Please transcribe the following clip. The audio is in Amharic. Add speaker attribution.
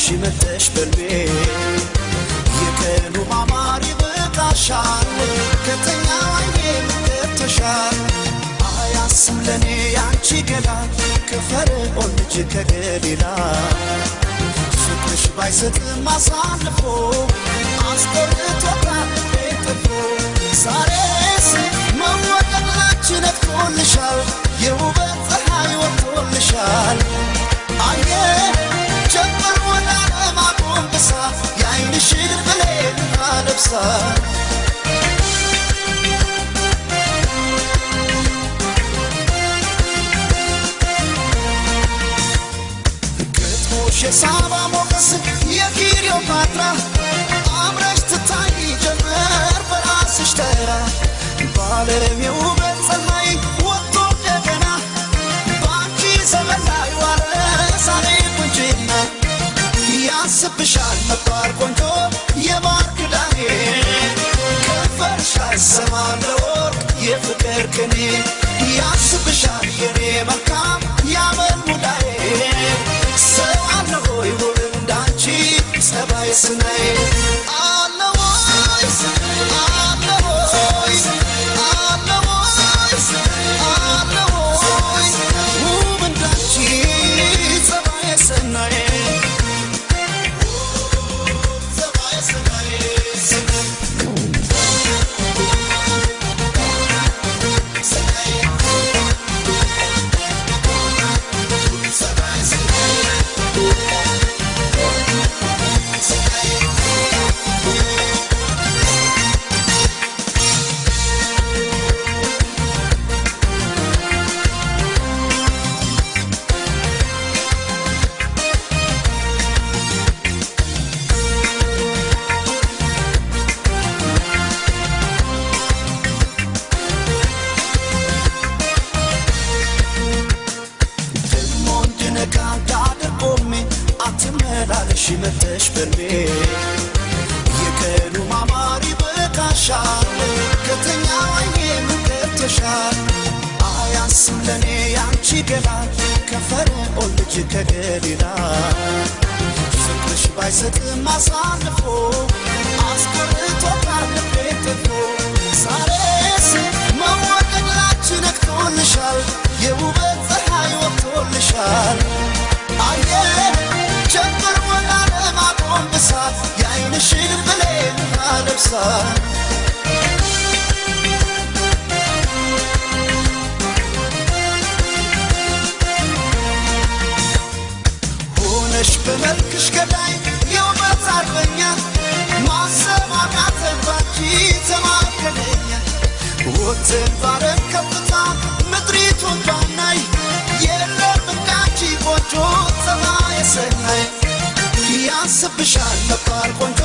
Speaker 1: ሽመተሽ በልቤ የቀኑ ማማሪ በቃሻል ከተኛው አይኔ ተሻል አያስም ለኔ ያንቺ ገላ ከፈርዖን ልጅ ከገሊላ ፍቅርሽ ባይሰጥም አሳልፎ አስቆርጦታል ቤትፎ ዛሬስ መወደዳችን ነቅቶልሻል የውበት ፀሐይ ወጥቶልሻል አየ ጀመር ወዳለም አቆንብሳ የአይንሽን ብሌን አለብሳ ግጥሞሽ የሳባ ሞገስ የክሊዮፓትራ አምረሽ ትታይ ጀመር በራስሽ ተራ በዓለም የውበት ፀሐይ ወጥቶ እንደገና በአንቺ ዘመን ላይ ዋለ ዛሬ ቁንጅና ያስብሻል ነባር ቆንጆ የማር ክዳኔ ከንፈርሽ አይሰማም ለወርቅ የፍቅር ቅኔ ያስብሻል የኔ መልካም ያመል ሙዳዬ ሰው አለ ሆይ ውብ እንዳንቺ ጸባይ ስናይ አለ ሆይ አለ ሆይ አለ ሆይ አለ ሆይ ውብ እንዳንቺ ጸባይ ስናይ ሽመተሽ በልቤ የቀኑ ማማሪ በቃሻል ከተኛው አይኔ ተሻል አያስም ለኔ ያንቺ ገላ ከፈርዖን ልጅ ከገሊላ ፍቅርሽ ባይሰጥም አሳልፎ አስቆርጦታል ቤትፎ ዛሬስ መወደዳችን ነቅቶልሻል የውበት ፀሐይ ወጥቶልሻል አየ ጀመር ወዳለም አቆንብሳ የአይንሽን ብሌን አለብሳ ሆነሽ በመልክሽ ገዳይ የውበት አርበኛ ማሰማማት ባንቺ ተማከለኛ ወጥን ባረም ከፍታ ምድሪቱን ባናይ የለም እንዳንቺ ቆንጆ ፀባይ ሰናይ ያስብሻል ነባር ቆንጆ